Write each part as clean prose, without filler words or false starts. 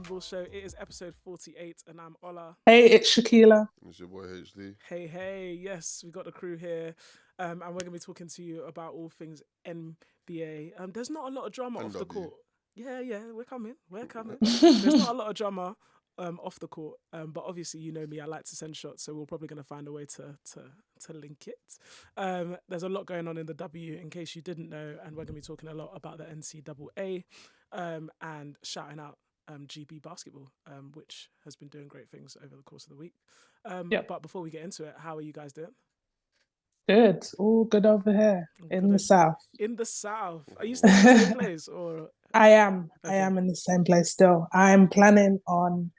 Bull Show. It is episode 48, and I'm Ola. Hey, it's Shakila. It's your boy HD. Hey, yes, we got the crew here, and we're going to be talking to you about all things NBA. There's not a lot of drama off the court. Yeah, we're coming. There's not a lot of drama off the court, but obviously, you know me, I like to send shots, so we're probably going to find a way to link it. There's a lot going on in the W, in case you didn't know, and we're going to be talking a lot about the NCAA and shouting out GB basketball, which has been doing great things over the course of the week. But before we get into it, how are you guys doing? Good. All good over here in the south. In the south. Are you still in the same place? Or I am. Okay. I am in the same place still. I'm planning on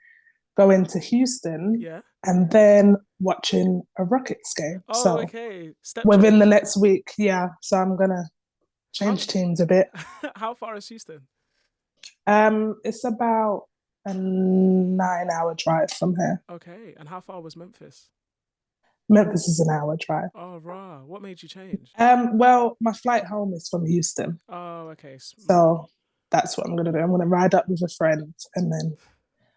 going to Houston and then watching a Rockets game. Oh, so okay. Within the next week, yeah. So I'm gonna change teams a bit. How far is Houston? It's about a 9-hour drive from here. Okay. And how far was Memphis? Memphis is an hour drive. Oh, rah. What made you change? Well, my flight home is from Houston. Oh, okay. So that's what I'm going to do. I'm going to ride up with a friend and then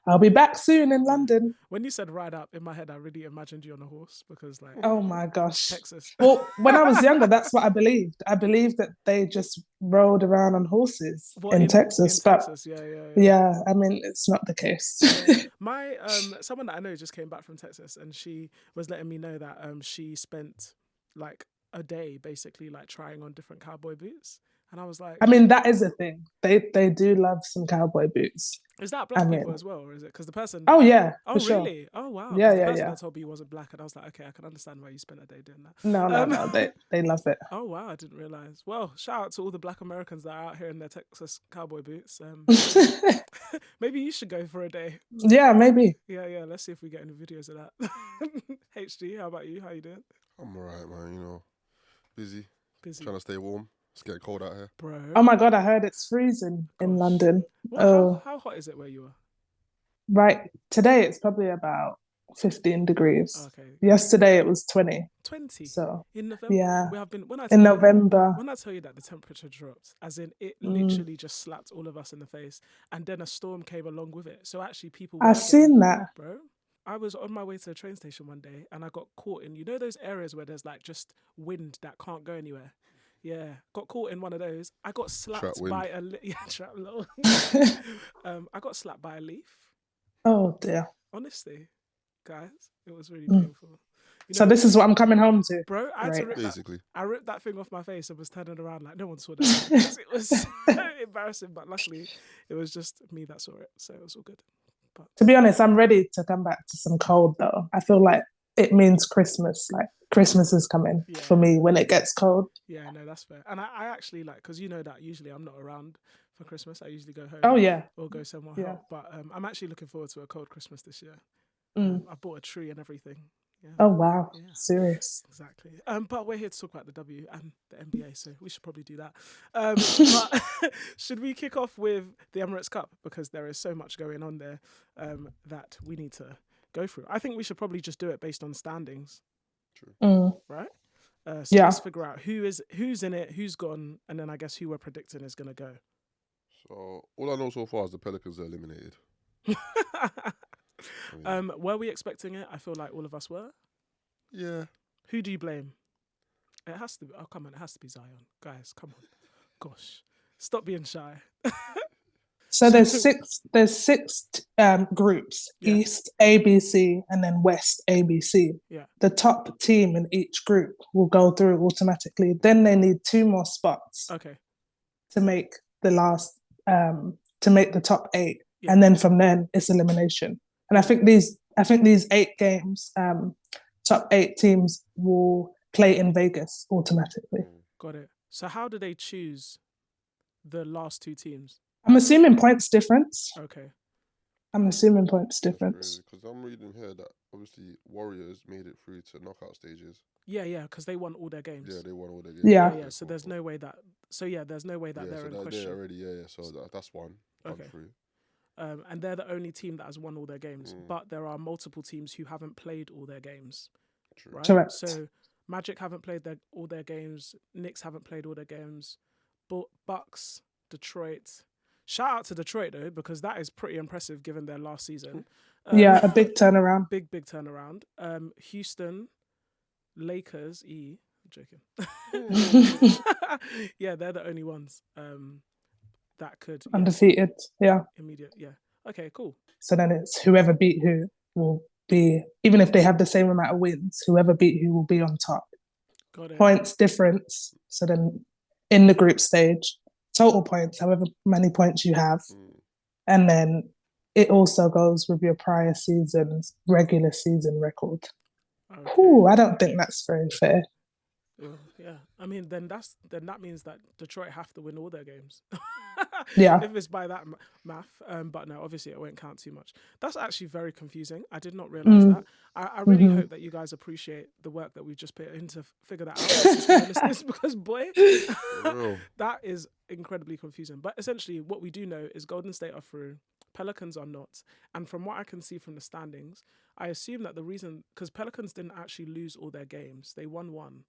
I'll be back soon in London. When you said ride up, in my head, I really imagined you on a horse because, like, oh my gosh, Texas. Well, when I was younger, that's what I believed. I believed that they just rode around on horses in Texas. Texas, yeah. I mean, it's not the case. My someone that I know just came back from Texas, and she was letting me know that she spent like a day basically like trying on different cowboy boots. And I was like, I mean, that is a thing. They do love some cowboy boots. Is that black people as well, or is it because the person? Oh yeah. Oh for really? Sure. Oh wow. Yeah, the person yeah. that told me he wasn't black, and I was like, okay, I can understand why you spent a day doing that. No. They love it. Oh wow, I didn't realize. Well, shout out to all the black Americans that are out here in their Texas cowboy boots. Maybe you should go for a day. Yeah, maybe. Yeah. Let's see if we get any videos of that. HD, how about you? How you doing? I'm alright, man. You know, busy. Trying to stay warm. It's getting cold out here, bro. Oh my god, I heard it's freezing in London. How hot is it where you are? Right, today it's probably about 15 degrees. Okay. Yesterday it was 20. 20. So in November, yeah, we have been. When I tell you that the temperature dropped, as in it literally just slapped all of us in the face, and then a storm came along with it. So actually, people. I've seen that, bro. I was on my way to the train station one day, and I got caught in those areas where there's like just wind that can't go anywhere. Yeah, got caught in one of those. I got slapped by a trap low. I got slapped by a leaf. Oh dear. Honestly, guys, it was really painful. So this is what I'm coming home to, bro. I had to rip basically. I ripped that thing off my face and was turning around like no one saw that. It was embarrassing, but luckily it was just me that saw it, so it was all good. But to be honest, I'm ready to come back to some cold though. I feel like it means Christmas. Like Christmas is coming for me when it gets cold. Yeah, no, that's fair. And I actually like, because you know that usually I'm not around for Christmas. I usually go home. Oh yeah. Or go somewhere hot. But I'm actually looking forward to a cold Christmas this year. I bought a tree and everything. Yeah. Oh wow, serious. Exactly. But we're here to talk about the W and the NBA, so we should probably do that. But should we kick off with the Emirates Cup, because there is so much going on there that we need to go through. I think we should probably just do it based on standings. True. Right? So let's figure out who's in it, who's gone, and then I guess who we're predicting is going to go. So all I know so far is the Pelicans are eliminated. Were we expecting it? I feel like all of us were. Yeah. Who do you blame? It has to be. Oh, come on. It has to be Zion. Guys, come on. Gosh. Stop being shy. So there's six groups, East ABC and then West ABC. Yeah. The top team in each group will go through automatically. Then they need 2 more spots. Okay. To make the top 8. Yeah. And then from then it's elimination. And I think these 8 games, top 8 teams will play in Vegas automatically. Got it. So how do they choose the last 2 teams? I'm assuming points difference. Okay. Because I'm reading here that obviously Warriors made it through to knockout stages. Yeah, because they won all their games. Yeah, they won all their games. Yeah. So there's no way that. So there's no way that they're in question. They're already. Yeah. So that's one. Okay. Through. And they're the only team that has won all their games. But there are multiple teams who haven't played all their games. True. Right? Correct. So Magic haven't played all their games. Knicks haven't played all their games. Bucks, Detroit, Shout out to Detroit though, because that is pretty impressive given their last season. Yeah, a big turnaround. Big turnaround. Houston, Lakers, I'm joking. Yeah, they're the only ones that could undefeated. Yeah. Immediate. Yeah. Okay, cool. So then it's whoever beat who will be, even if they have the same amount of wins, whoever beat who will be on top. Got it. Points difference. So then in the group stage, total points, however many points you have. And then it also goes with your prior season's regular season record. Okay. Ooh, I don't think that's very fair. Yeah, I mean, then that means that Detroit have to win all their games. Yeah, if it's by that math. But no, obviously it won't count too much. That's actually very confusing. I did not realize that. I really hope that you guys appreciate the work that we just put in to figure that out. Because boy, that is incredibly confusing. But essentially, what we do know is Golden State are through, Pelicans are not. And from what I can see from the standings, I assume that the reason, because Pelicans didn't actually lose all their games, they won one.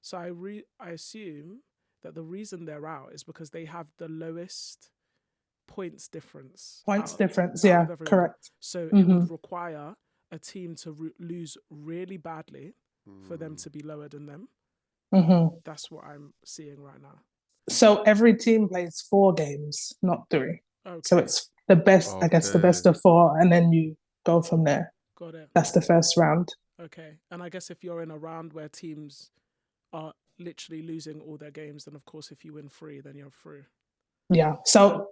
So I assume that the reason they're out is because they have the lowest points difference. Yeah, correct. So it would require a team to lose really badly for them to be lower than them. That's what I'm seeing right now. So every team plays 4 games, not 3. Okay. So it's the best, I guess, the best of 4, and then you go from there. Got it. That's the first round. Okay. And I guess if you're in a round where teams are literally losing all their games, then of course if you win 3, then you're through. Yeah. So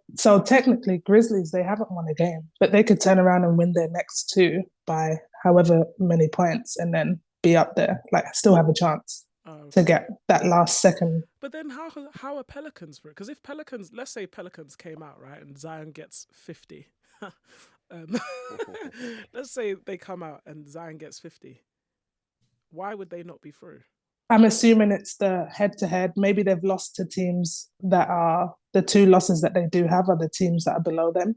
technically Grizzlies, they haven't won a game, but they could turn around and win their next 2 by however many points and then be up there. Like still have a chance to get that last second. But then how are Pelicans for it? Because if Pelicans, let's say Pelicans came out, right, and Zion gets 50. Let's say they come out and Zion gets 50. Why would they not be through? I'm assuming it's the head-to-head. Maybe they've lost to teams that are the 2 losses that they do have are the teams that are below them.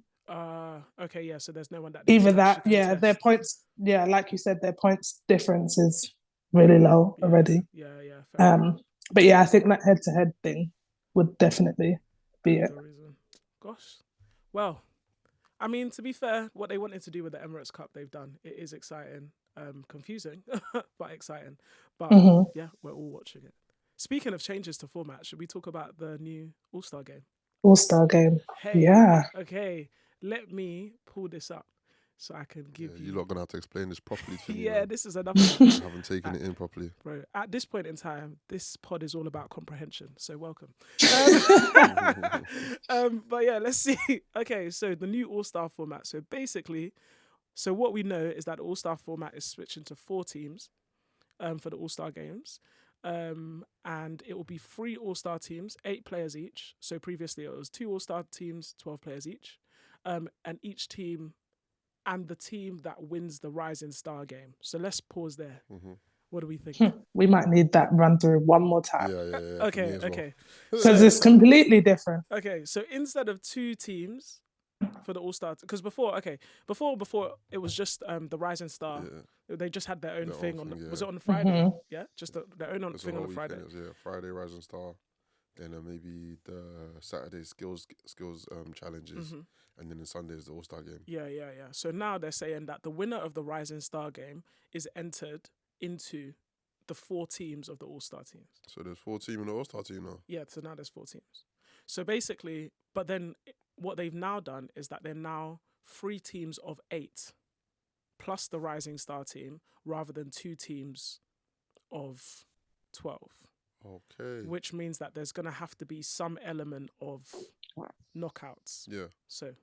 Okay, yeah. So there's no one that either that, yeah. Their points, yeah, like you said, their points difference is really low already. Yeah. But yeah, I think that head-to-head thing would definitely be it. Gosh, well, I mean, to be fair, what they wanted to do with the Emirates Cup, they've done. It is exciting. Confusing, but exciting. But yeah, we're all watching it. Speaking of changes to format, should we talk about the new All-Star game? All-Star game. Hey, yeah. Okay, let me pull this up so I can give you. You're not going to have to explain this properly to me. Yeah, man. This is another one. I haven't taken it in properly. Bro, at this point in time, this pod is all about comprehension, so welcome. But yeah, let's see. Okay, so the new All-Star format. So basically, what we know is that the All-Star format is switching to 4 teams for the All-Star games. And it will be 3 All-Star teams, 8 players each. So previously it was 2 All-Star teams, 12 players each. And each team and the team that wins the Rising Star game. So let's pause there. What do we think? We might need that run through one more time. Yeah. Okay. Because it's completely different. Okay, so instead of 2 teams for the All-Star, because before it was just the Rising Star. They just had their own thing on. Was it on Friday? Yeah, just their own thing on Friday. Friday Rising Star, then maybe the Saturday skills challenges, and then the Sunday is the All-Star game. Yeah. So now they're saying that the winner of the Rising Star game is entered into the 4 teams of the All-Star teams. So there's 4 teams in the All-Star team now. Yeah, so now there's 4 teams. So basically, but then what they've now done is that they're now 3 teams of 8 plus the Rising Star team rather than 2 teams of 12. Okay. Which means that there's going to have to be some element of knockouts. Yeah. So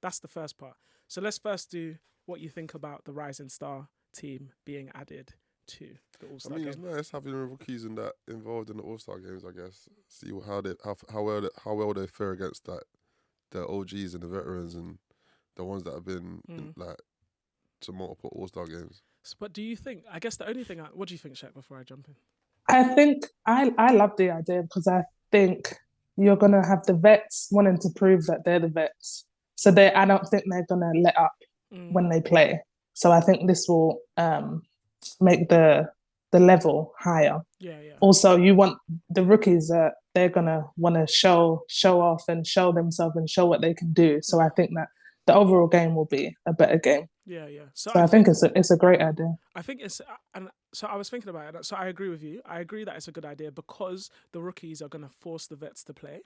that's the first part. So let's first do what you think about the Rising Star team being added to the All-Star game. It's nice having the rookies and that involved in the All-Star games, I guess. See how well they fare against that, the OGs and the veterans and the ones that have been to multiple All-Star games. But do you think, I guess the only thing, what do you think, Shaq, before I jump in? I think I love the idea because I think you're going to have the vets wanting to prove that they're the vets. So I don't think they're going to let up when they play. So I think this will make the level higher. Yeah. Also, you want the rookies, they're gonna want to show off and show themselves and show what they can do. So I think that the overall game will be a better game. Yeah. So I think it's a great idea. I think it's, and so I was thinking about it. So I agree with you. I agree that it's a good idea because the rookies are going to force the vets to play.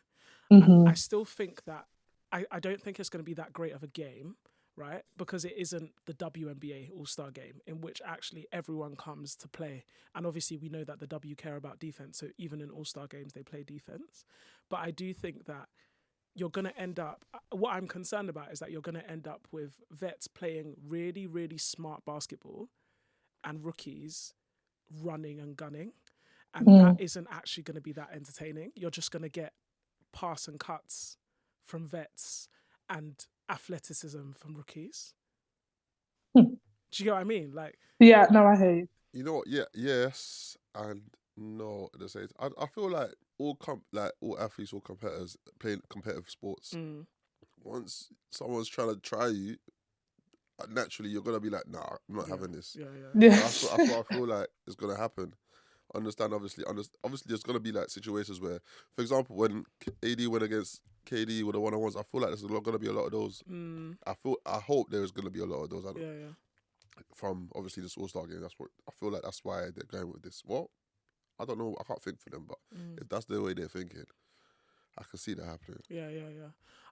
Mm-hmm. I still think that I don't think it's going to be that great of a game, right? Because it isn't the WNBA All-Star game in which actually everyone comes to play. And obviously we know that the W care about defense. So even in All-Star games, they play defense. But I do think that you're going to end up, what I'm concerned about is that you're going to end up with vets playing really, really smart basketball and rookies running and gunning. And that isn't actually going to be that entertaining. You're just going to get pass and cuts from vets and athleticism from rookies. Do you get what I mean? Like, yeah, no, I hear you. You know what? Yeah, yes, and no at the same time. I feel like all athletes, all competitors playing competitive sports. Once someone's trying to try you, naturally you're gonna be like, nah, I'm not having this. That's what I feel like is gonna happen. Understand? Obviously, there's gonna be like situations where, for example, when AD went against KD with the one-on-ones, I feel like there's gonna be a lot of those. I hope there's gonna be a lot of those. From obviously this All-Star game, that's what I feel like. That's why they're going with this. Well, I don't know. I can't think for them, but if that's the way they're thinking, I can see that happening. Yeah.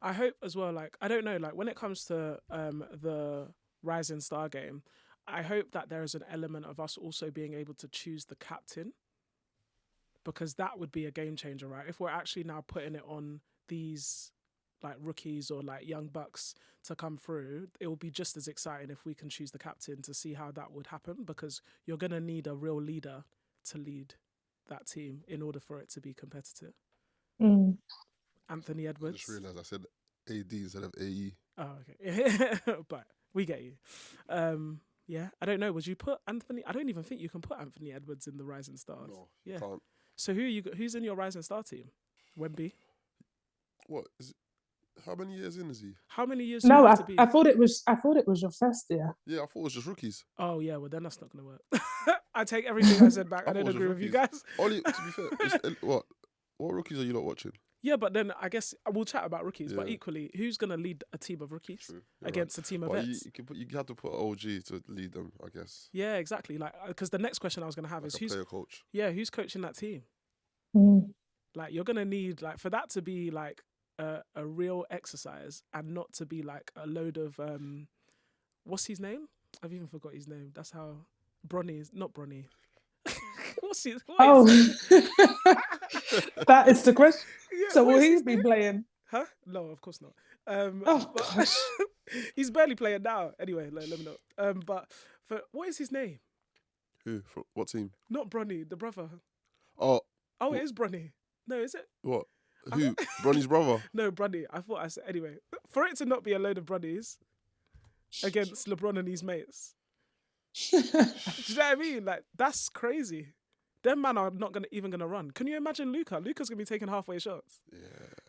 I hope as well. Like, I don't know. Like, when it comes to the Rising Star game, I hope that there is an element of us also being able to choose the captain, because that would be a game changer, right? If we're actually now putting it on these like rookies or like young bucks to come through, it will be just as exciting if we can choose the captain to see how that would happen, because you're going to need a real leader to lead that team in order for it to be competitive. Anthony Edwards. I just realised I said AD instead of AE. Oh, okay. But we get you. Yeah, I don't know. Would you put Anthony? I don't even think you can put Anthony Edwards in the Rising Stars. No, you can't. So who's in your Rising Star team? Wemby? What is it? How many years in is he? How many years? No, I thought it was your first year. Yeah, I thought it was just rookies. Oh yeah, well then that's not gonna work. I take everything I said back. I don't agree with you guys. Only to be fair, what rookies are you not watching? Yeah, but then I guess we'll chat about rookies. But equally, who's gonna lead a team of rookies against a team of vets? You have to put OG to lead them, I guess. Yeah, exactly. Like, because the next question I was gonna have is who's player coach? Yeah, who's coaching that team? Like, you're gonna need, like, for that to be like a real exercise and not to be like a load of what's his name? I've even forgot his name. That's how Bronny is not Bronny. That is the question. Yeah, so will he be playing? Huh? No, of course not. Gosh. He's barely playing now. Anyway, let me know. But what is his name? Who? For what team? Not Bronny, the brother. Oh, it is Bronny. No, is it? What? Who? Bronny's brother? No, Bronny. I thought I said. Anyway, for it to not be a load of Bronnies against LeBron and his mates. Do you know what I mean? Like, that's crazy. Them man are not even gonna run. Can you imagine Luka? Luka's gonna be taking halfway shots. Yeah.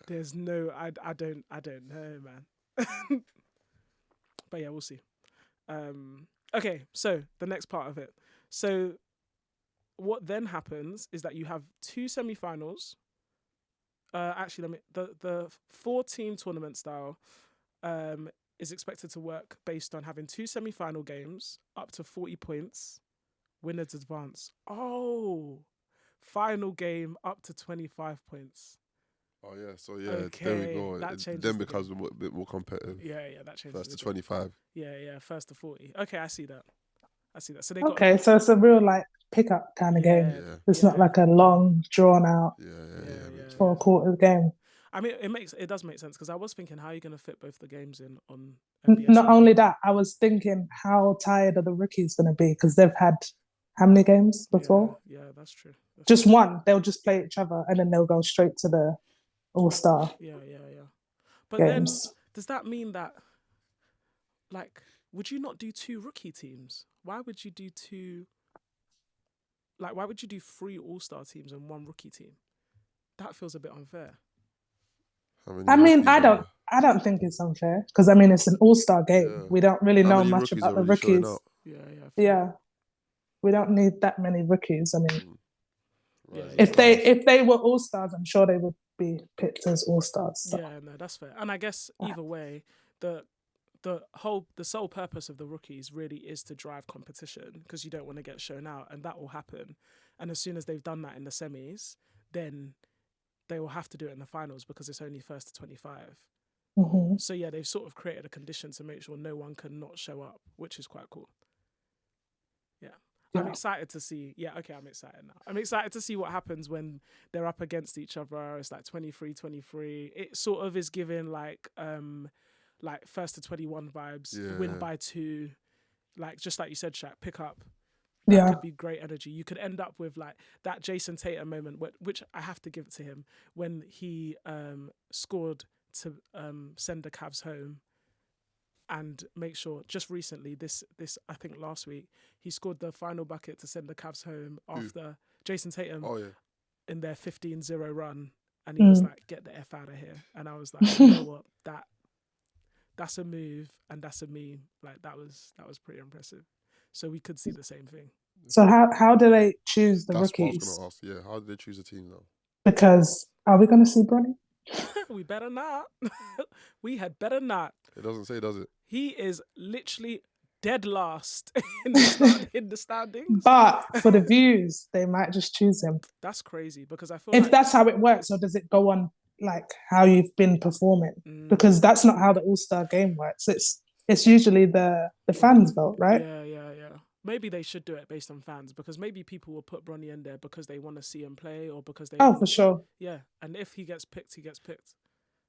There's no. I don't know, man. But yeah, we'll see. Okay, so the next part of it. So what then happens is that you have two semi-finals. Actually, the 4-team tournament style is expected to work based on having two semi-final games up to 40 points. Winners advance. Oh, final game up to 25 points. Oh yeah, so yeah, okay. There we go. That changes then becomes a bit more competitive. Yeah, that changes. First to 25. Yeah, first to 40. Okay, I see that. So they so it's a real like pickup kind of game. Yeah. It's not like a long drawn out 4 quarters game. I mean, it does make sense, because I was thinking, how are you going to fit both the games in on NBS? Not only that, I was thinking, how tired are the rookies going to be, because they've had how many games before? Yeah, that's true. Just one. They'll just play each other and then they'll go straight to the All-Star. Yeah. But games. Then does that mean that, like, would you not do 2 rookie teams? Why would you do 2? Like, why would you do 3 All-Star teams and 1 rookie team? That feels a bit unfair. I mean, I don't think it's unfair, because I mean, it's an All-Star game. Yeah. We don't really know much about the rookies. Yeah. We don't need that many rookies. I mean, If they were all-stars, I'm sure they would be picked as all-stars. So. Yeah, no, that's fair. And I guess either way, the sole purpose of the rookies really is to drive competition, because you don't want to get shown out, and that will happen. And as soon as they've done that in the semis, then they will have to do it in the finals, because it's only first to 25. Mm-hmm. So yeah, they've sort of created a condition to make sure no one can not show up, which is quite cool. Yeah. I'm excited to see. Yeah, okay, I'm excited now. I'm excited to see what happens when they're up against each other. It's like 23-23. It sort of is giving like first to 21 vibes, win by 2. Like, just like you said, Shaq, pick up. That could be great energy. You could end up with like that Jason Tatum moment, which I have to give it to him, when he scored to send the Cavs home. And make sure, just recently, this I think last week, he scored the final bucket to send the Cavs home after Jason Tatum in their 15-0 run. And he was like, get the F out of here. And I was like, you know what? That's a move, and that's a meme. Like, that was pretty impressive. So we could see the same thing. So how do they choose the rookies? That's what I was going to ask. Yeah, how do they choose a team though? Because are we going to see Bronny? We better not. We had better not. It doesn't say, does it? He is literally dead last in the standings. But for the views, they might just choose him. That's crazy, because I feel if that's how it works, or does it go on like how you've been performing? Because that's not how the All-Star game works. It's usually the fans vote, right? Yeah. Maybe they should do it based on fans, because maybe people will put Bronny in there because they want to see him play, or because they for sure. Yeah, and if he gets picked, he gets picked.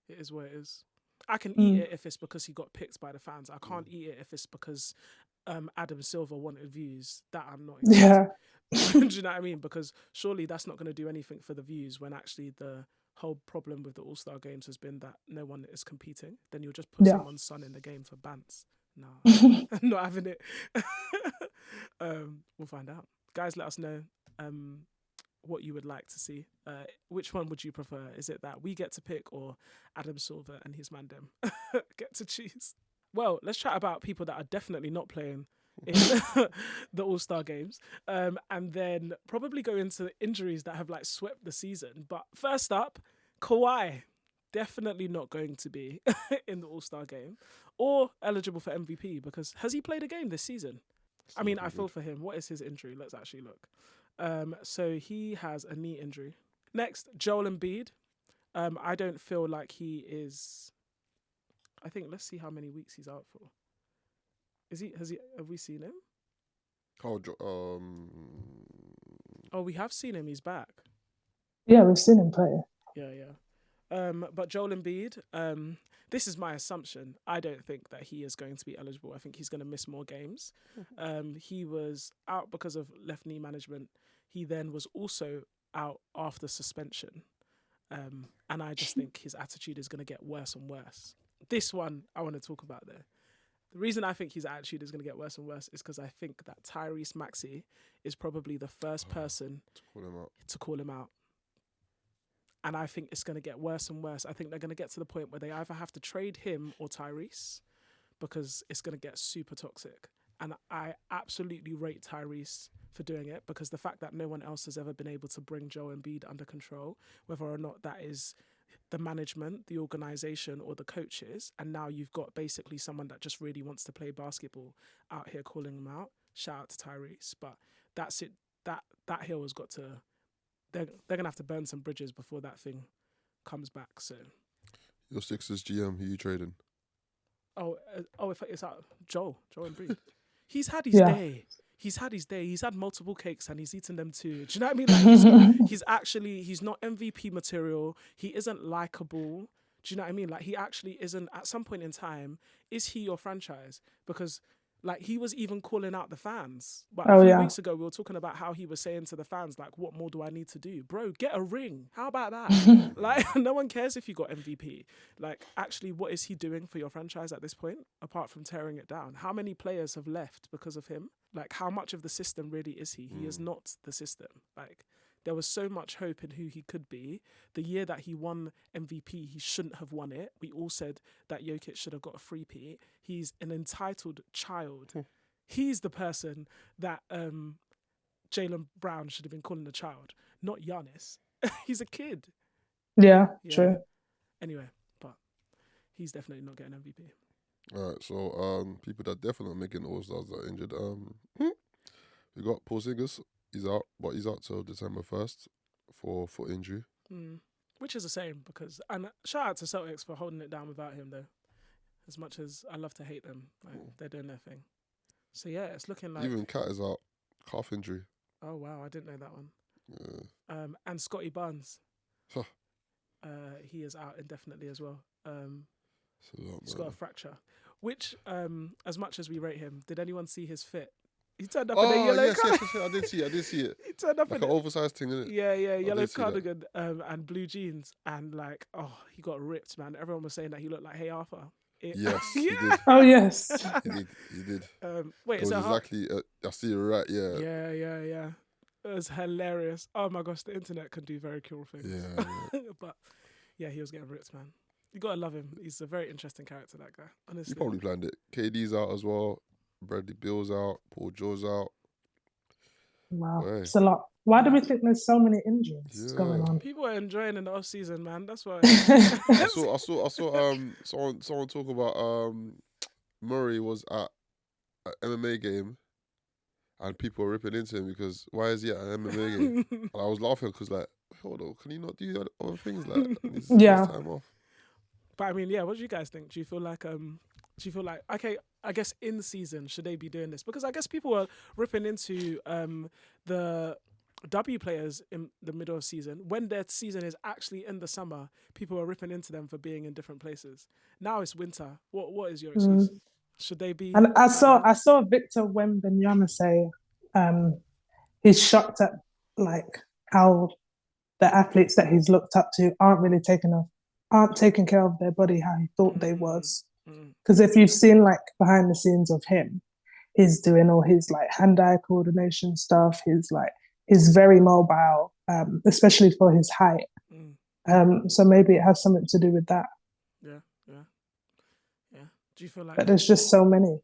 It is what it is. I can eat it if it's because he got picked by the fans. I can't eat it if it's because Adam Silver wanted views. That I'm not. Yeah. Do you know what I mean? Because surely that's not going to do anything for the views, when actually the whole problem with the All-Star games has been that no one is competing. Then you'll just put someone's son in the game for bants. No, I'm not having it. We'll find out. Guys, let us know what you would like to see. Which one would you prefer? Is it that we get to pick, or Adam Silver and his man dem get to choose? Well, let's chat about people that are definitely not playing in the All-Star games, and then probably go into injuries that have like swept the season. But first up, Kawhi, definitely not going to be in the All-Star game or eligible for MVP, because has he played a game this season? I mean, I feel for him. What is his injury? Let's actually look. So he has a knee injury. Next, Joel Embiid. I don't feel like he is. I think, let's see how many weeks he's out for. Have we seen him? Oh, we have seen him. He's back. Yeah, we've seen him play. Yeah. But Joel Embiid, this is my assumption. I don't think that he is going to be eligible. I think he's going to miss more games. He was out because of left knee management. He then was also out after suspension. And I just think his attitude is going to get worse and worse. This one I want to talk about there. The reason I think his attitude is going to get worse and worse is because I think that Tyrese Maxey is probably the first person to call him out. And I think it's going to get worse and worse. I think they're going to get to the point where they either have to trade him or Tyrese, because it's going to get super toxic. And I absolutely rate Tyrese for doing it, because the fact that no one else has ever been able to bring Joel Embiid under control, whether or not that is the management, the organisation, or the coaches, and now you've got basically someone that just really wants to play basketball out here calling him out. Shout out to Tyrese. But that's it. That hill has got to... They're going to have to burn some bridges before that thing comes back. So, your Sixers GM, who you trading? If it's Joel Embiid. He's had his day. He's had his day. He's had multiple cakes and he's eaten them too. Do you know what I mean? Like he's not MVP material. He isn't likable. Do you know what I mean? Like, he actually isn't. At some point in time, is he your franchise? Because like, he was even calling out the fans. But a few weeks ago, we were talking about how he was saying to the fans, like, what more do I need to do? Bro, get a ring. How about that? Like, no one cares if you got MVP. Like, actually, what is he doing for your franchise at this point, apart from tearing it down? How many players have left because of him? Like, how much of the system really is he? He is not the system. Like, there was so much hope in who he could be. The year that he won MVP, he shouldn't have won it. We all said that Jokic should have got a three-peat. He's an entitled child. He's the person that Jaylen Brown should have been calling a child. not Giannis. He's a kid. Yeah, true. Anyway, but he's definitely not getting MVP. All right, so people that definitely not making All-Stars that are injured. We got Porzingis. He's out, but he's out till December 1st for foot injury. Which is a shame because, and shout out to Celtics for holding it down without him though. As much as I love to hate them, like, they're doing their thing. So yeah, it's looking like Even Cat is out, calf injury. Oh wow, I didn't know that one. Yeah. And Scotty Barnes, Huh. he is out indefinitely as well. He's man. got a fracture. Which, as much as we rate him, did anyone see his fit? He turned up in a yellow cardigan. Yes, I did see it. He turned up like in an oversized thing, isn't it? Yeah, yellow cardigan and blue jeans, and like, oh, he got ripped, man. Everyone was saying that he looked like Hey Arthur. Yes, he did. Oh yes, he did. Wait, it was exactly. I see it right. Yeah. Yeah. It was hilarious. Oh my gosh, the internet can do very cool things. Yeah. But yeah, he was getting ripped, man. You gotta love him. He's a very interesting character, that guy. Honestly, He probably planned it. KD's out as well. Bradley Beal's out. Paul George's out. Wow, Boy. it's a lot. Why do we think there's so many injuries going on? People are enjoying in the off season, man. That's why. I saw someone talk about Murray was at an MMA game and people were ripping into him because why is he at an MMA game? And I was laughing because like, hold on, can he not do other things like his time off? But I mean, yeah, what do you guys think? Do you feel like okay, I guess in season should they be doing this? Because I guess people are ripping into the W players in the middle of season when their season is actually in the summer. People are ripping into them for being in different places. Now it's winter. What is your excuse? Should they be? And I saw Victor Wembanyama say he's shocked at like how the athletes that he's looked up to aren't taking care of their body how he thought they was. Because if you've seen like behind the scenes of him, he's doing all his like hand-eye coordination stuff. He's very mobile, especially for his height. So maybe it has something to do with that. Yeah. Do you feel like? But there's just so many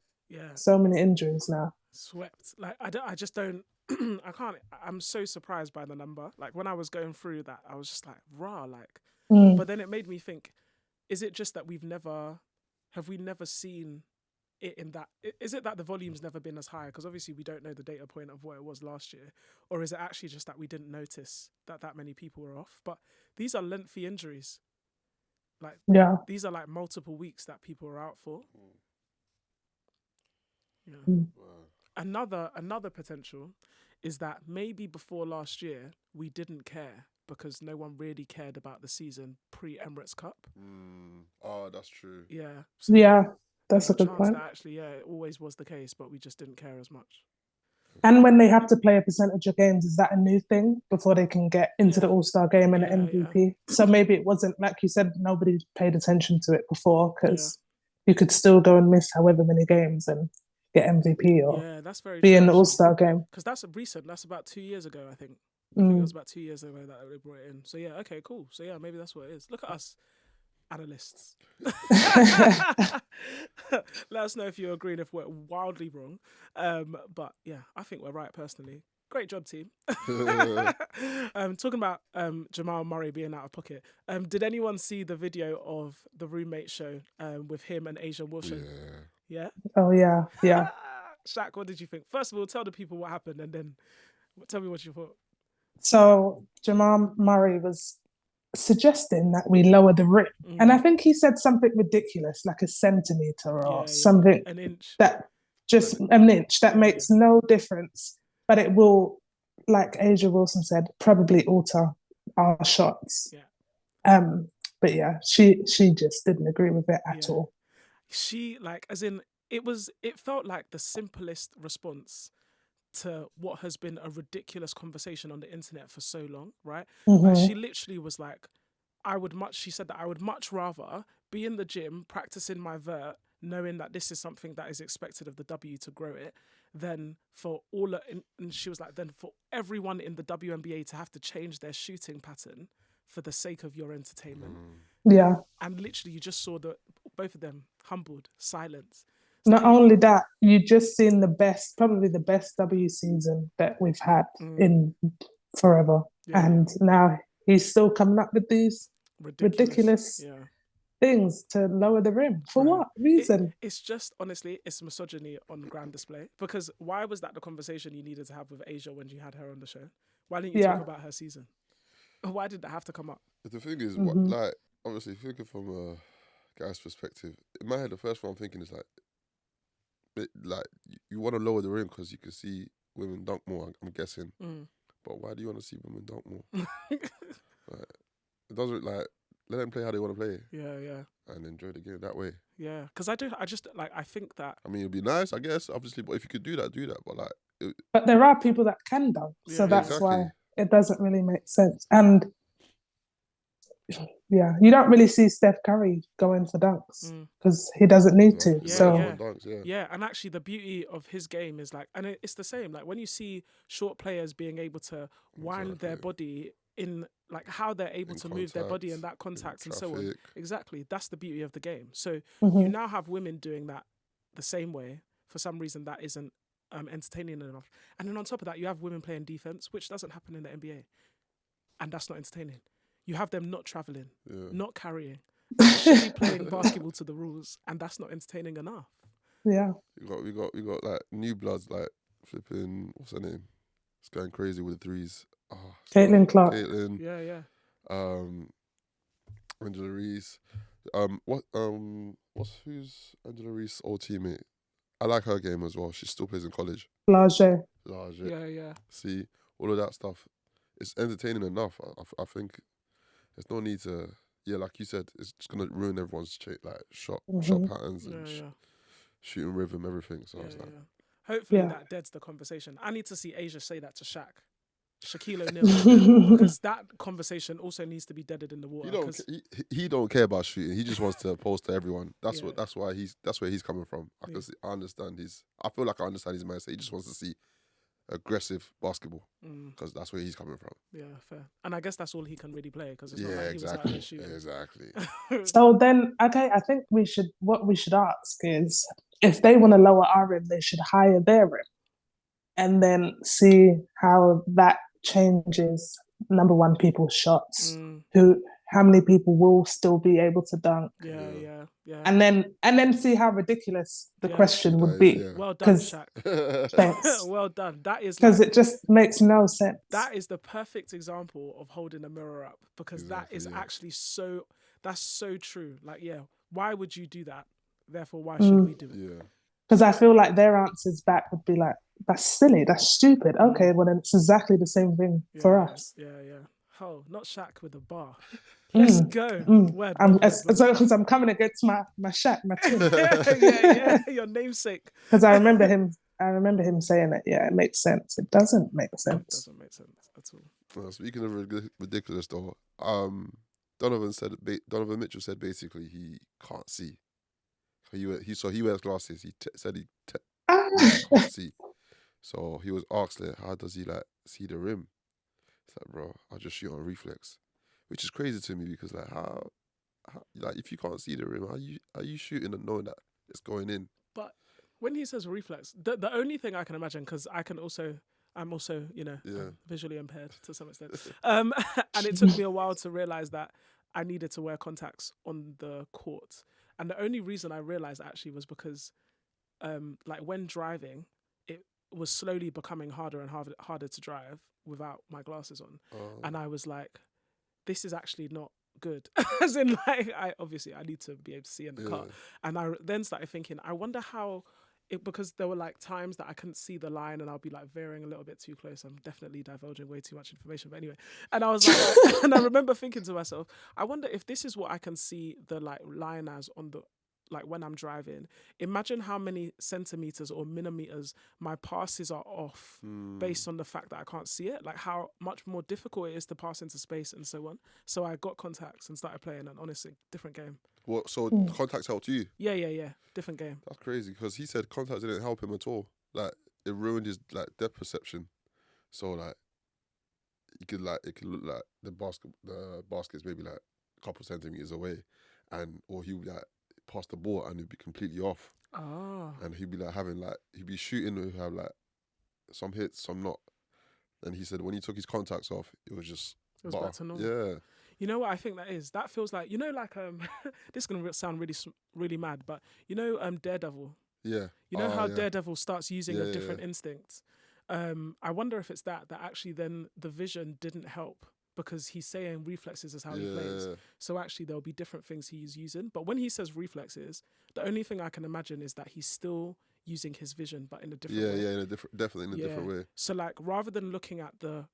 injuries now. Swept. Like I just don't. I can't. I'm so surprised by the number. Like when I was going through that, I was just like, rah, like. But then it made me think: is it just that have we never seen it in that? Is it that the volume's never been as high? Because obviously we don't know the data point of what it was last year, or is it actually just that we didn't notice that many people were off? But these are lengthy injuries. Like these are like multiple weeks that people are out for. Another potential is that maybe before last year we didn't care because no one really cared about the season pre-Emirates Cup. Oh, that's true. Yeah. So that's a good point. That actually, it always was the case, but we just didn't care as much. And when they have to play a percentage of games, is that a new thing before they can get into the All-Star game and the MVP? Yeah. So maybe it wasn't, like you said, nobody paid attention to it before because you could still go and miss however many games and get MVP or that's very be true, in the All-Star game. Because that's recent. That's about 2 years ago, I think. I think it was about 2 years ago that they brought it in. So yeah, okay, cool. So yeah, maybe that's what it is. Look at us, analysts. Let us know if you agree and if we're wildly wrong. But yeah, I think we're right personally. Great job, team. Talking about Jamal Murray being out of pocket. Did anyone see the video of the roommate show with him and Asian Wilson? Yeah. Oh yeah. Shaq, what did you think? First of all, tell the people what happened, and then tell me what you thought. So Jamal Murray was suggesting that we lower the rim. And I think he said something ridiculous, like a centimetre or something. An inch. An inch. That makes no difference. But it will, like Asia Wilson said, probably alter our shots. Yeah. But yeah, she just didn't agree with it at all. She, like, as in, it felt like the simplest response to what has been a ridiculous conversation on the internet for so long, right? She literally was like, she said that I would much rather be in the gym practicing my vert, knowing that this is something that is expected of the W to grow it, than for and she was like, then for everyone in the WNBA to have to change their shooting pattern for the sake of your entertainment. Yeah. And literally you just saw both of them humbled, silence. Not only that, you just seen probably the best W season that we've had in forever. and now he's still coming up with these ridiculous things to lower the rim. For what reason? It's just, honestly, it's misogyny on grand display. Because why was that the conversation you needed to have with Asia when you had her on the show? Why didn't you talk about her season? Why did that have to come up? The thing is, like, obviously, thinking from a guy's perspective, in my head, the first one I'm thinking is like you want to lower the rim because you can see women dunk more, I'm guessing. But why do you want to see women dunk more? Like, it doesn't, like, let them play how they want to play. Yeah. And enjoy the game that way. Yeah, because I think that... I mean, it'd be nice, I guess, obviously, but if you could do that, do that. But, like... But there are people that can dunk, so that's why it doesn't really make sense. And, you don't really see Steph Curry going for dunks because he doesn't need to. Yeah, and actually the beauty of his game is, like, and it's the same, like, when you see short players being able to wind their body in, like, how they're able to move their body in that contact and so on. Exactly. That's the beauty of the game. So you now have women doing that the same way. For some reason, that isn't entertaining enough. And then on top of that, you have women playing defense, which doesn't happen in the NBA. And that's not entertaining. You have them not traveling, not carrying, actually playing basketball to the rules, and that's not entertaining enough. Yeah. We got like new bloods, like flipping, what's her name? It's going crazy with the threes. Caitlin Clark. Yeah. Angela Reese. Who's Angela Reese's old teammate? I like her game as well. She still plays in college. Larger. Yeah. See, all of that stuff. It's entertaining enough. I think there's no need to. Yeah, like you said, it's just gonna ruin everyone's shot patterns and shooting rhythm, everything. So I was like, hopefully that deads the conversation. I need to see Asia say that to Shaquille O'Neal, because that conversation also needs to be deaded in the water. He don't care about shooting. He just wants to post to everyone. That's where he's coming from. I understand I feel like I understand his mindset. He just wants to see aggressive basketball because that's where he's coming from. Yeah, fair. And I guess that's all he can really play because it's not like he was out there shooting. Exactly. So then, okay, I think what we should ask is, if they want to lower our rim, they should hire their rim and then see how that changes, number one, people's shots, how many people will still be able to dunk. Yeah. And then see how ridiculous the question would be. Yeah. Well done, Shaq. Thanks. Well done. That is, because it just makes no sense. That is the perfect example of holding a mirror up, because that is actually that's so true. Like, why would you do that? Therefore, why should we do it? Yeah. Because I feel like their answers back would be like, that's silly, that's stupid. Okay, well then it's exactly the same thing for us. Yeah. Oh, not Shaq with a bar. Let's go. Because I'm coming against my Shaq, my twin. yeah, your namesake. Because I remember him saying that. Yeah, it makes sense. It doesn't make sense. It doesn't make sense at all. Well, speaking of ridiculous, though, Donovan Mitchell said basically he can't see. He wears glasses. He said he can't see. So he was asked, like, how does he see the rim? It's like, bro, I'll just shoot on reflex, which is crazy to me because how if you can't see the rim, are you shooting and knowing that it's going in? But when he says reflex, the only thing I can imagine, because I'm also visually impaired to some extent, and it took me a while to realize that I needed to wear contacts on the court. And the only reason I realized actually was because, when driving, it was slowly becoming harder and harder to drive without my glasses on. And I was like, this is actually not good. As in, I need to be able to see in the car. And I then started thinking, I wonder how because there were times that I couldn't see the line and I'll be veering a little bit too close. I'm definitely divulging way too much information, but anyway. And I was like, and I remember thinking to myself, I wonder if this is what I can see the line as on the, when I'm driving. Imagine how many centimeters or millimeters my passes are off based on the fact that I can't see it. How much more difficult it is to pass into space and so on. So I got contacts and started playing, and honestly, different game. What? So contacts helped you? Yeah. Different game. That's crazy because he said contacts didn't help him at all. It ruined his depth perception. So it could look like the basket's maybe a couple centimeters away, or he would pass the ball and he'd be completely off. Oh. And he'd be he'd be shooting and have some hits, some not. And he said when he took his contacts off, it was just back to normal. Yeah. You know what I think that is? That feels like, like this is gonna sound really mad, but Daredevil. Yeah. You know how Daredevil starts using a different instinct. I wonder if it's that actually then the vision didn't help, because he's saying reflexes is how he plays. So actually there'll be different things he's using. But when he says reflexes, the only thing I can imagine is that he's still using his vision, but in a different way. Yeah, definitely in a different way. So like, rather than looking at the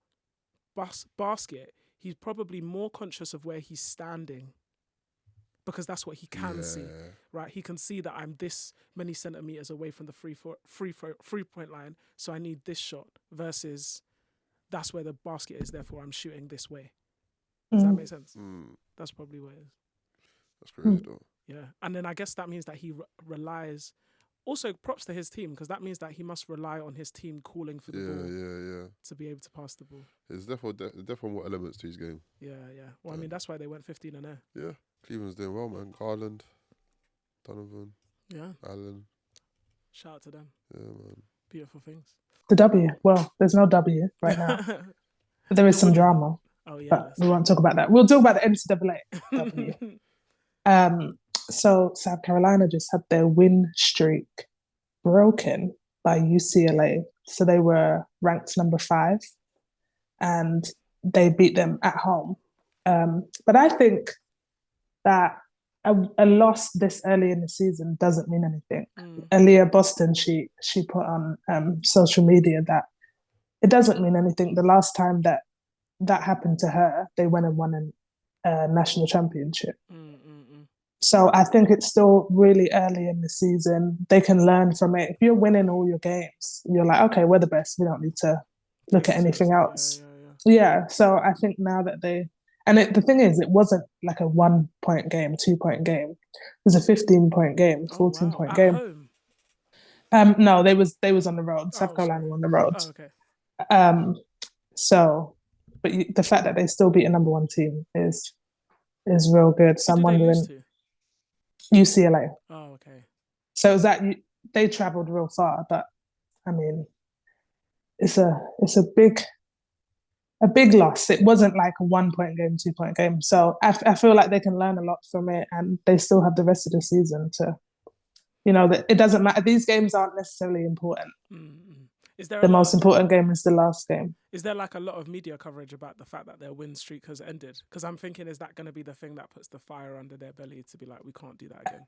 basket, he's probably more conscious of where he's standing, because that's what he can see, right? He can see that I'm this many centimeters away from the free point line, so I need this shot, versus that's where the basket is, therefore I'm shooting this way. Does that make sense? That's probably what it is. That's crazy though. Yeah, and then I guess that means that he relies. Also, props to his team, because that means that he must rely on his team calling for the ball to be able to pass the ball. There's definitely more elements to his game. Yeah. Well, I mean, that's why they went 15-0. Yeah, Cleveland's doing well, man. Garland, Donovan, Allen. Shout out to them. Yeah, man. Beautiful things. The W. Well, there's no W right now. But there is some drama. Oh, yeah. But we won't talk about that. We'll talk about the NCAA W. So South Carolina just had their win streak broken by UCLA. So they were ranked number 5 and they beat them at home. But I think that a loss this early in the season doesn't mean anything. Aaliyah Boston, she put on social media that it doesn't mean anything. The last time that happened to her, they went and won a national championship. So I think it's still really early in the season. They can learn from it. If you're winning all your games, you're like, okay, we're the best. We don't need to look at anything else. Yeah. So I think now that the thing is, it wasn't like a 1-point game, 2-point game. It was a 15-point game, 14-point game. Home? No, they was on the road. South Carolina on the road. Oh, okay. But the fact that they still beat a number 1 team is real good. So I'm wondering. UCLA. Oh, okay. So is that they travelled real far, but I mean, it's a big loss. It wasn't like a 1-point game, 2-point game. So I feel like they can learn a lot from it, and they still have the rest of the season to, that it doesn't matter. These games aren't necessarily important. Is there the most important game is the last game. Is there like a lot of media coverage about the fact that their win streak has ended? Because I'm thinking, is that going to be the thing that puts the fire under their belly to be like, we can't do that again?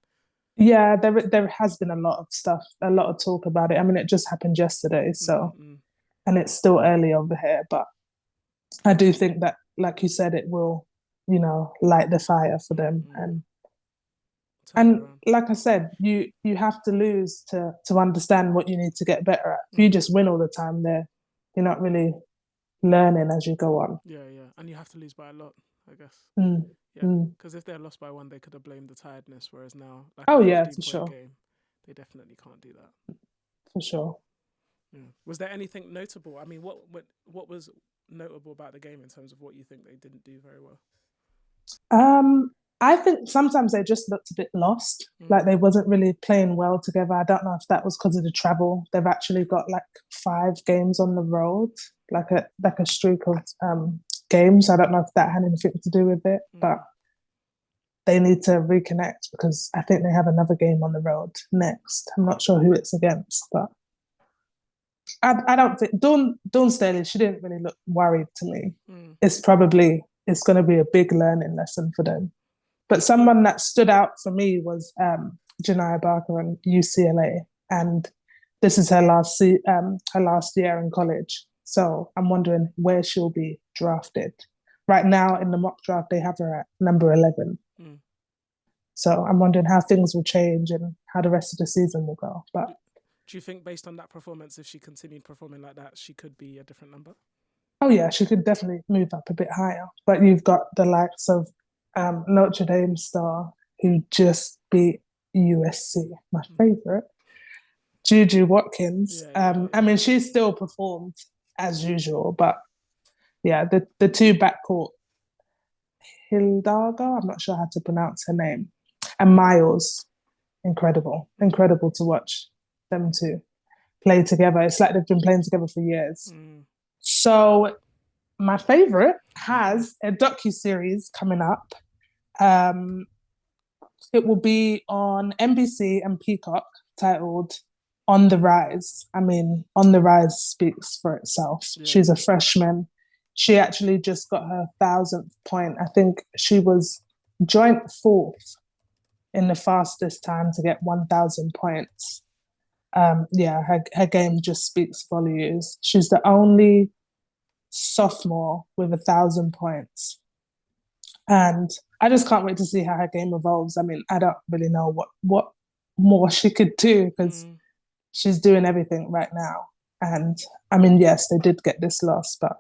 Yeah, there has been a lot of stuff, a lot of talk about it. I mean, it just happened yesterday, so and it's still early over here, but I do think that, like you said, it will, light the fire for them. And like I said, you have to lose to understand what you need to get better at. If you just win all the time, you're not really learning as you go on. Yeah, and you have to lose by a lot, I guess. Because if they're lost by 1, they could have blamed the tiredness, whereas now, like for sure, game, they definitely can't do that. For sure. Yeah. Was there anything notable? I mean, what was notable about the game in terms of what you think they didn't do very well? I think sometimes they just looked a bit lost, like they wasn't really playing well together. I don't know if that was because of the travel. They've actually got like 5 games on the road, like a streak of games. I don't know if that had anything to do with it, but they need to reconnect, because I think they have another game on the road next. I'm not sure who it's against, but I don't think Dawn Staley, she didn't really look worried to me. It's going to be a big learning lesson for them. But someone that stood out for me was Janiyah Barker on UCLA, and this is her last year in college. So I'm wondering where she'll be drafted. Right now in the mock draft, they have her at number 11. So I'm wondering how things will change and how the rest of the season will go. But do you think, based on that performance, if she continued performing like that, she could be a different number? Oh yeah, she could definitely move up a bit higher. But you've got the likes of Notre Dame star who just beat USC, my favourite, Juju Watkins. I mean, she still performed as usual, but yeah, the 2 backcourt, Hildaga, I'm not sure how to pronounce her name, and Miles, incredible to watch them 2 play together. It's like they've been playing together for years. So my favorite has a docu-series coming up. Um, it will be on NBC and Peacock, titled On the Rise. I mean, On the Rise speaks for itself. Yeah. She's a freshman. She actually just got her 1,000th point. I think she was joint fourth in the fastest time to get 1,000 points. Yeah, her game just speaks volumes. She's the only sophomore with 1,000 points. And I just can't wait to see how her game evolves. I mean, I don't really know what more she could do, because she's doing everything right now. And I mean, yes, they did get this loss, but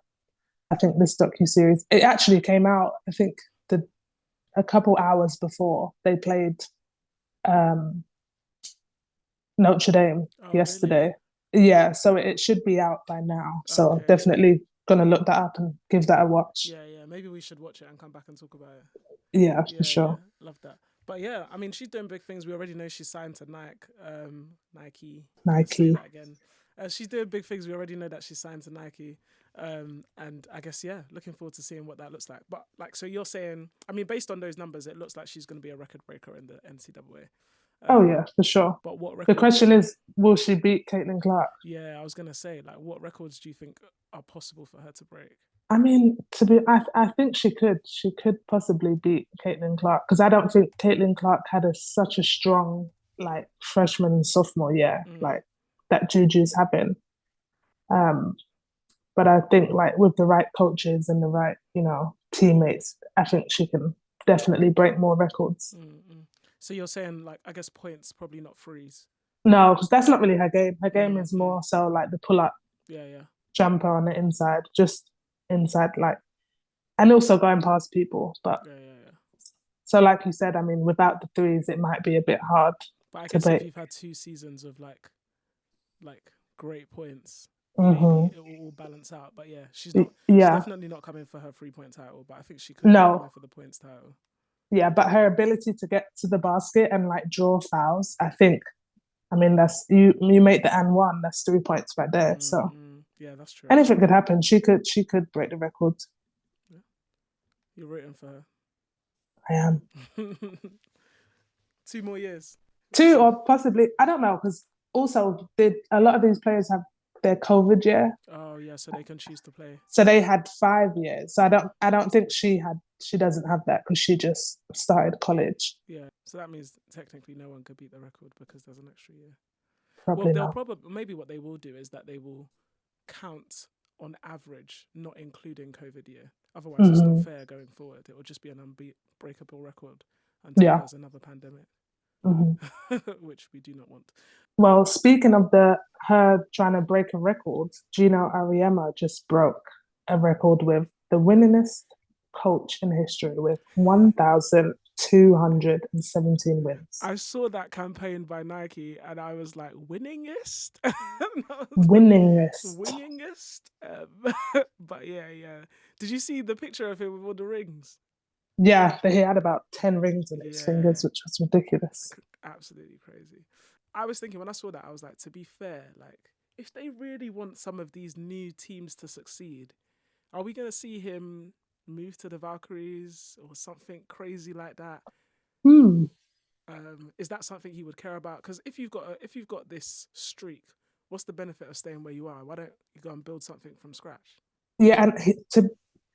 I think this docuseries, it actually came out, I think, a couple hours before they played Notre Dame yesterday. Really? Yeah, so it should be out by now. So okay. Definitely gonna look that up and give that a watch. Yeah, maybe we should watch it and come back and talk about it. Yeah, for sure. Yeah. Love that. But yeah, I mean, she's doing big things. We already know she's signed to Nike. Say that again. She's doing big things. We already know that she's signed to Nike. And I guess, yeah, looking forward to seeing what that looks like. But like, so you're saying, I mean, based on those numbers, it looks like she's going to be a record breaker in the NCAA. Oh yeah, for sure. But what records? The question is, will she beat Caitlin Clark? Yeah, I was going to say, like, what records do you think are possible for her to break? I mean, I think she could possibly beat Caitlin Clark, because I don't think Caitlin Clark had such a strong like freshman and sophomore year, like that Juju's having. But I think like with the right coaches and the right, teammates, I think she can definitely break more records. So you're saying, like, I guess points, probably not threes. No, because that's not really her game. Her game is more so like the pull up, jumper on the inside, just inside, like, and also going past people. But so like you said, I mean, without the threes, it might be a bit hard. But I guess if you've had 2 seasons of like great points, maybe it will all balance out. But yeah, she's definitely not coming for her 3-point title, but I think she could be coming for the points title. Yeah, but her ability to get to the basket and like draw fouls, I think, I mean, that's you make the and one, that's 3 points right there. So yeah, that's true. Anything could happen. She could break the record. Yeah. You're rooting for her. I am. 2 more years. 2 or possibly, I don't know, because also a lot of these players have their COVID year. Oh yeah, so they can choose to play. So they had 5 years. So I don't think she doesn't have that, because she just started college. Yeah, so that means technically no one could beat the record because there's an extra year. Probably they'll not. Maybe what they will do is that they will count on average, not including COVID year. Otherwise, it's not fair going forward. It will just be an unbreakable record until there's another pandemic, which we do not want. Well, speaking of her trying to break a record, Gino Auriemma just broke a record with the winningest coach in history with 1,217 wins. I saw that campaign by Nike and I was like, winningest? Winningest. But yeah. Did you see the picture of him with all the rings? Yeah, he had about 10 rings on his fingers, which was ridiculous. Absolutely crazy. I was thinking when I saw that, I was like, to be fair, like, if they really want some of these new teams to succeed, are we going to see him move to the Valkyries or something crazy like that? Is that something he would care about? Because if you've got this streak, what's the benefit of staying where you are? Why don't you go and build something from scratch? Yeah, and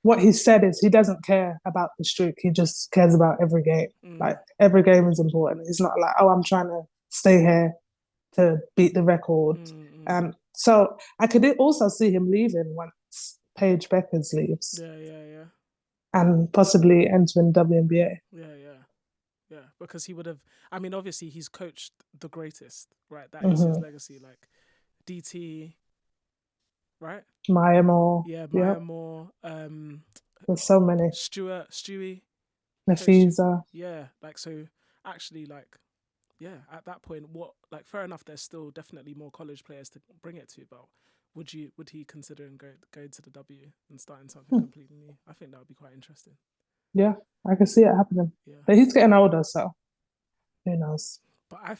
what he said is he doesn't care about the streak. He just cares about every game. Like, every game is important. It's not like, oh, I'm trying to stay here to beat the record. So I could also see him leaving once Paige Beckers leaves. Yeah. And possibly entering WNBA. Yeah. Because he would have, I mean, obviously he's coached the greatest, right? That is his legacy. Like DT, right? Maya Moore. Yeah, Maya Moore. There's so many. Stewie. Nafisa. Yeah, like, so actually, like, yeah, at that point, fair enough, there's still definitely more college players to bring it to, but would he consider going to the W and starting something completely new? I think that would be quite interesting. Yeah, I can see it happening. Yeah. But he's getting older, so who knows? But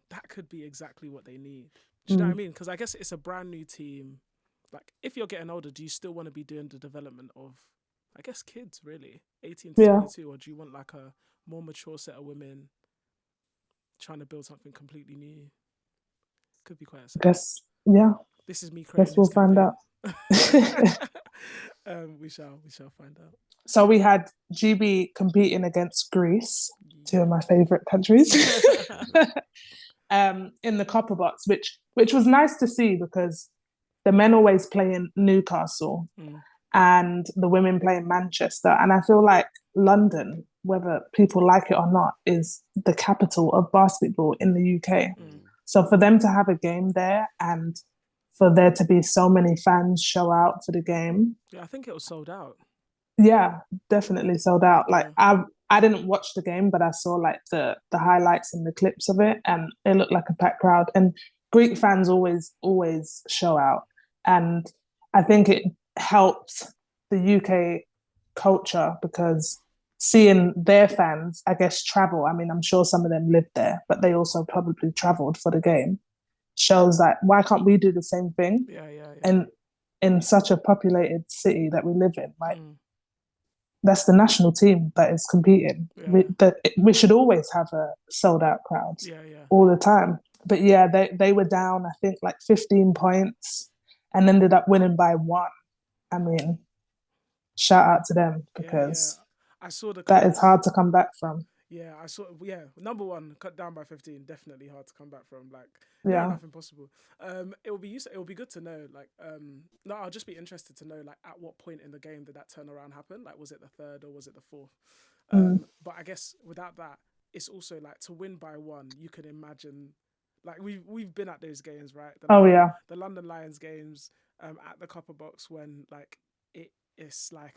that could be exactly what they need. Do you know what I mean? Because I guess it's a brand new team. like, if you're getting older, do you still want to be doing the development of, I guess, kids, really, 18 to 22, or do you want like a more mature set of women trying to build something completely new? Could be quite sad. This is me creating. Guess we'll find out. We shall find out. So we had GB competing against Greece, two of my favourite countries, in the copper box, which was nice to see, because the men always play in Newcastle and the women play in Manchester. And I feel like London, whether people like it or not, is the capital of basketball in the UK. So for them to have a game there and for there to be so many fans show out for the game. Yeah, I think it was sold out. Yeah, definitely sold out. Like, I didn't watch the game, but I saw like the highlights and the clips of it, and it looked like a packed crowd. And Greek fans always show out. And I think it helped the UK culture, because seeing their fans, I guess, travel. I mean, I'm sure some of them lived there, but they also probably traveled for the game. Shows that why can't we do the same thing? Yeah. And in such a populated city that we live in, like that's the national team that is competing. We should always have a sold out crowds all the time. But yeah, they were down, I think, like 15 points and ended up winning by 1. I mean, shout out to them, because I saw that is hard to come back from. Yeah, I saw. Yeah, number 1, cut down by 15, definitely hard to come back from. Like, nothing possible. It will be good to know. Like, no, I'll just be interested to know, like, at what point in the game did that turnaround happen? Like, was it the 3rd or was it the 4th? But I guess without that, it's also like, to win by 1. You can imagine, like, we've been at those games, right? The London Lions games, at the Copper Box, when like it's like,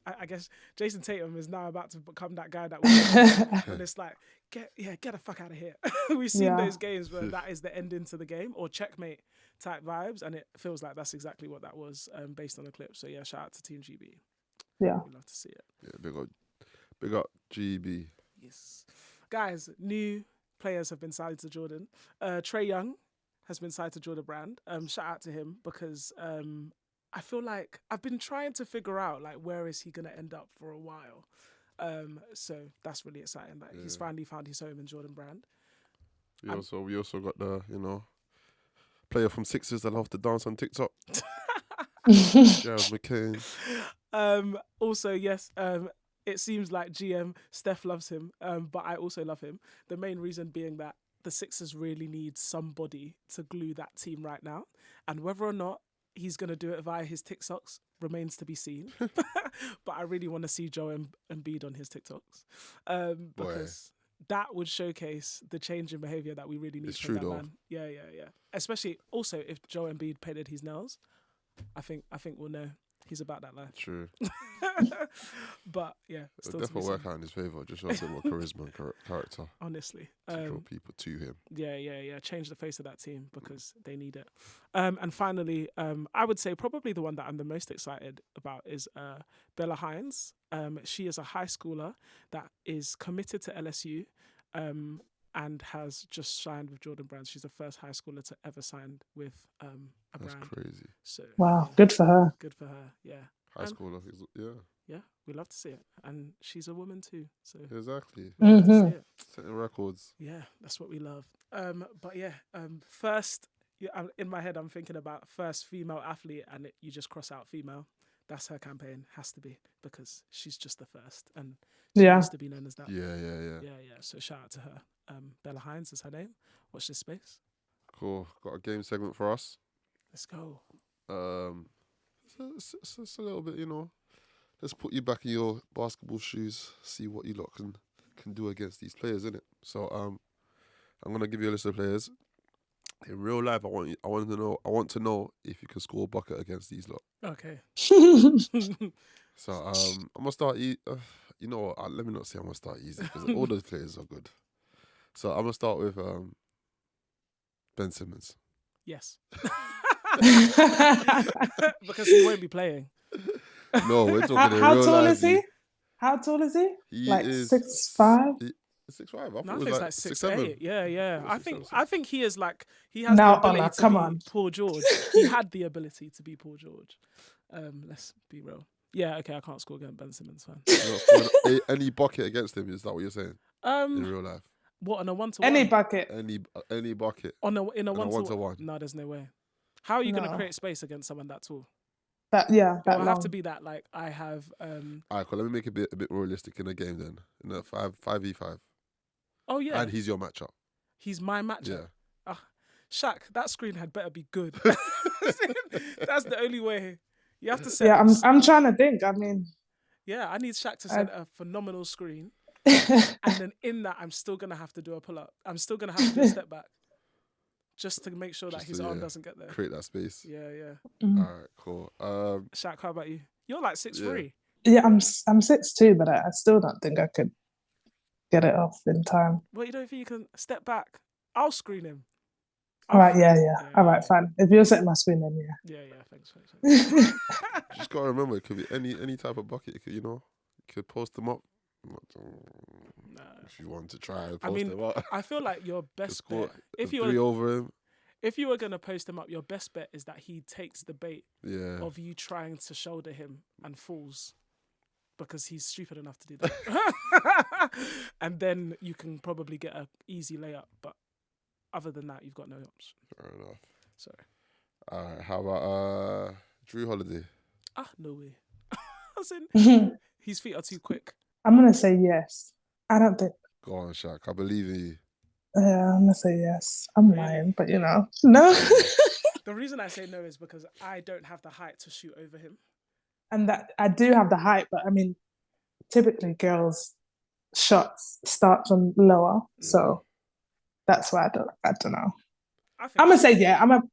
I guess Jason Tatum is now about to become that guy that was when it's like, get the fuck out of here. We've seen those games where that is the ending to the game, or checkmate type vibes, and it feels like that's exactly what that was, based on the clip. So yeah, shout out to Team GB. Yeah, we love to see it. Yeah, big up GB. Yes, guys, new players have been signed to Jordan. Trae Young has been signed to Jordan Brand. Shout out to him, because I feel like I've been trying to figure out, like, where is he going to end up for a while. So that's really exciting that he's finally found his home in Jordan Brand. We also got the, player from Sixers that love to dance on TikTok. Jared McCain. Also, yes, it seems like GM Steph loves him, but I also love him. The main reason being that the Sixers really need somebody to glue that team right now. And whether or not he's going to do it via his TikToks remains to be seen. But I really want to see Joel Embiid on his TikToks, because that would showcase the change in behaviour that we really need from that man. Yeah. Especially also if Joel Embiid painted his nails, I think we'll know he's about that life. True. But yeah, it'll definitely work out in his favour. Just shows him more charisma and character. Honestly, to draw people to him. Yeah. Change the face of that team, because they need it. And finally, I would say probably the one that I'm the most excited about is Bella Hines. She is a high schooler that is committed to LSU. And has just signed with Jordan Brand. She's the first high schooler to ever sign with a brand. That's crazy. So wow, good for her. Good for her. Yeah. High schooler, yeah, we love to see it, and she's a woman too. So exactly. We love to see it. Setting records. Yeah, that's what we love. But yeah, first, in my head, I'm thinking about first female athlete, and you just cross out female. That's her campaign, has to be, because she's just the first, and she needs to be known as that. Yeah. So shout out to her. Bella Hines is her name. Watch this space. Cool. Got a game segment for us. Let's go. It's a little bit, let's put you back in your basketball shoes, see what you lot can do against these players, innit? So I'm gonna give you a list of players. In real life, I want to know if you can score a bucket against these lot. Okay. So I'm gonna start. You know what? Let me not say I'm gonna start easy, because all those players are good. So I'm gonna start with Ben Simmons. Yes. Because he won't be playing. No, we're talking How tall is he? How tall is he? He like is 6'5"? 6'5". I thought No, I it think was it's like 6'8". Yeah, yeah. I think he is like he has the Now, ability Honor, to come be on. Paul George. He had the ability to be Paul George. Let's be real. Yeah, okay, I can't score against Ben Simmons, fan. You're not scoring any bucket against him. Is that what you're saying? In real life, What, on a 1-to-1? Any bucket. any bucket In a 1-to-1. No, there's no way. How are you going to No. create space against someone that tall? That It will long. have to be that, like, I have... All right, cool. Let me make it a bit more realistic in a game then. In a 5v5. Oh, yeah. And he's your matchup. He's my matchup. Yeah. Shaq, that screen had better be good. That's the only way. You have to set... Yeah, I'm trying to think. I mean... Yeah, I need Shaq to set a phenomenal screen. And then in that, I'm still going to have to do a pull-up. I'm still going to have to do a step back. Just to make sure that his arm doesn't get there. Create that space. Yeah, yeah. All right, cool. Shaq, how about you? You're like 6'3". Yeah, I'm 6'2", but I still don't think I could get it off in time. Well, you don't think you can step back? I'll screen him. All right, yeah. All right, fine. If you're setting my screen, then yeah. Thanks. Just gotta remember, it could be any type of bucket. It could, you could post them up. If you want to try and post them up. I feel like your best bet, if three over him. If you were gonna post him up, your best bet is that he takes the bait of you trying to shoulder him and falls, because he's stupid enough to do that. And then you can probably get an easy layup, but other than that, you've got no option. Fair enough. Sorry. All right, how about Drew Holiday? No way. As in, his feet are too quick. I'm gonna say yes. I don't think. Go on, Shaq. I believe in you. I'm gonna say yes. I'm lying, but no. The reason I say no is because I don't have the height to shoot over him. And that I do have the height, but I mean, typically girls' shots start from lower, so that's why I don't know. I'm gonna say yeah. I'm a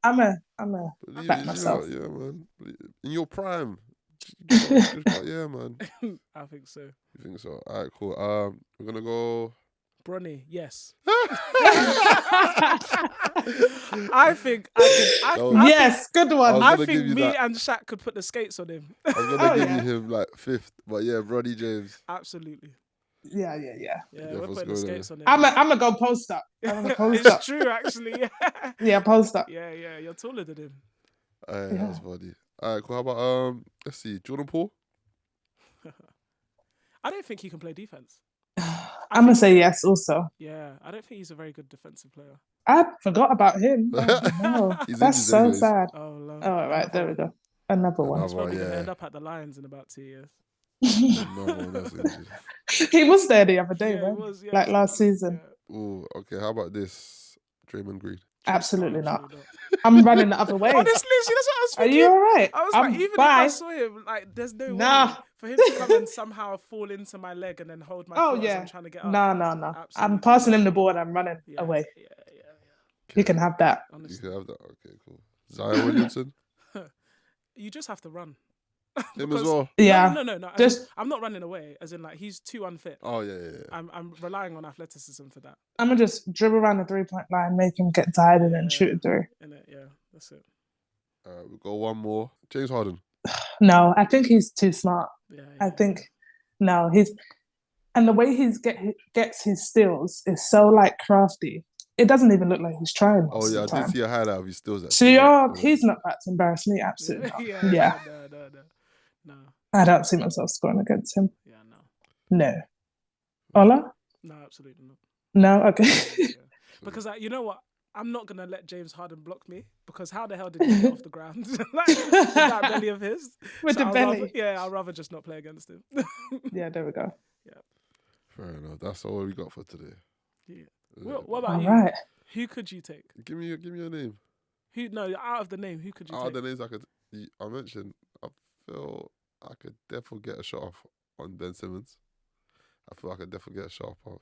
back myself. Yeah, man. In your prime. Yeah, man. I think so. You think so? All right, cool. We're gonna go. Bronny, yes. I think yes, good one. I think me and Shaq could put the skates on him. I was gonna give you him like 5th, but yeah, Bronny James. Absolutely. Yeah. We're putting the skates on him. I'm gonna go post up. It's true, actually. Yeah, post up. Yeah. You're taller than him. That's funny. All right, cool. How about let's see, Jordan Poole. I don't think he can play defense. I'm gonna say yes. Also. Yeah, I don't think he's a very good defensive player. I forgot about him. Oh, no. That's so anyways. Sad. Oh, Lord. Oh, right, there we go. Another one. He's probably gonna end up at the Lions in about 2 years. He was there the other day, right? Like last season. Yeah. Ooh, okay. How about this, Draymond Green? Absolutely not. I'm running the other way. Honestly, that's what I was thinking. Are you all right? I was like, even if I saw him, like, there's no way for him to come and somehow fall into my leg and then hold my foot as I'm trying to get up. No. Absolutely. I'm passing him the ball and I'm running away. Yeah. You can have that. Honestly. You can have that. Okay, cool. Zion Williamson. You just have to run. Him as well. Yeah. No. I'm not running away. As in, like, he's too unfit. Oh yeah. I'm relying on athleticism for that. I'm gonna just dribble around the 3-point line, make him get tired, and then shoot it through. Yeah, that's it. We'll go one more. James Harden. No, I think he's too smart. Yeah. I think and the way gets his steals is so like crafty. It doesn't even look like he's trying. Oh yeah, I did see a highlight of his steals. So he's not about to embarrass me. Absolutely not. Yeah. No. I don't see myself scoring against him. Yeah, No. Ola? No, absolutely not. No? Okay. Yeah. Because you know what? I'm not going to let James Harden block me, because how the hell did he get off the ground? Like, with that belly of his. With the belly. I'd rather just not play against him. Yeah, there we go. Yeah. Fair enough. That's all we got for today. Yeah. What about you? Right. Who could you take? Give me a name. Out of the name, who could you take? Out of the names I mentioned, I feel I could definitely get a shot off on Ben Simmons. I feel I could definitely get a shot off.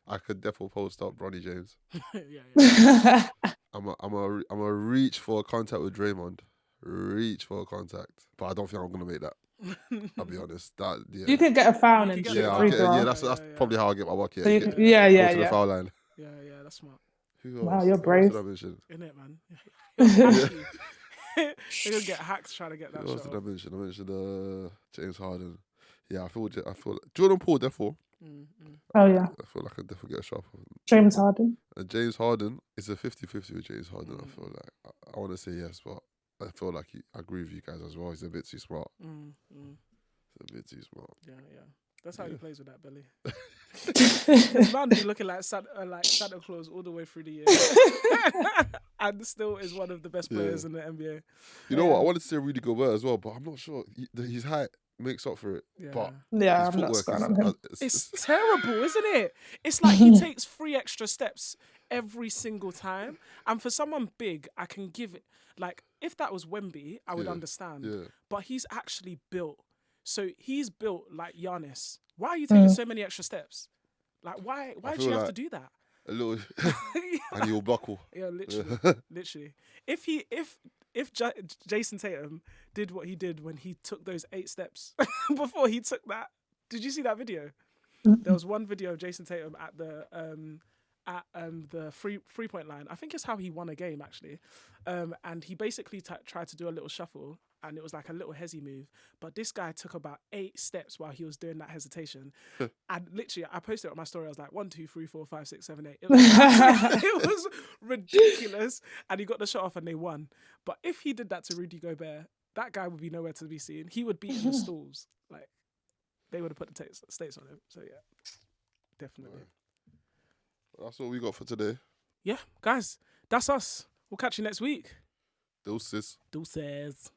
I could definitely post up Bronny James. Yeah. I'm a reach for a contact with Draymond. Reach for a contact, but I don't think I'm gonna make that. I'll be honest. You can get a foul and shoot free throw. Yeah, that's probably how I get my bucket. So go to the foul line. Yeah, that's smart. Wow, you're brave. Isn't it, man? You're gonna get hacked trying to get that shot. What else did I mention? I mentioned James Harden. Yeah, I feel Jordan Poole, therefore. Oh, yeah. I feel like I definitely get a sharp one. James Harden. James Harden, it's a 50-50 with James Harden. I feel like I want to say yes, but I feel like I agree with you guys as well. He's a bit too smart. He's a bit too smart. Yeah. That's how he plays with that belly. His man be looking like Santa Claus all the way through the year, and still is one of the best players in the NBA. You know what? I wanted to say Rudy Gobert as well, but I'm not sure. His height makes up for it. Yeah. But Yeah, his I'm not footwork scoring on him. It's terrible, isn't it? It's like he takes 3 extra steps every single time. And for someone big, I can give it. Like, if that was Wemby, I would understand. Yeah. But he's actually built. So he's built like Giannis. Why are you taking so many extra steps? Like, why do you have to do that? A little, and he'll buckle. Yeah, literally. If Jason Tatum did what he did when he took those 8 steps before he took that, did you see that video? There was one video of Jason Tatum at the three-point line. I think it's how he won a game, actually. And he basically tried to do a little shuffle, and it was like a little hezzy move. But this guy took about 8 steps while he was doing that hesitation. And literally, I posted it on my story. I was like, 1, 2, 3, 4, 5, 6, 7, 8. It was ridiculous. And he got the shot off and they won. But if he did that to Rudy Gobert, that guy would be nowhere to be seen. He would be in the stalls. Like, they would have put the states on him. So, yeah, definitely. That's all we got for today. Yeah, guys, that's us. We'll catch you next week. Deuces. Deuces.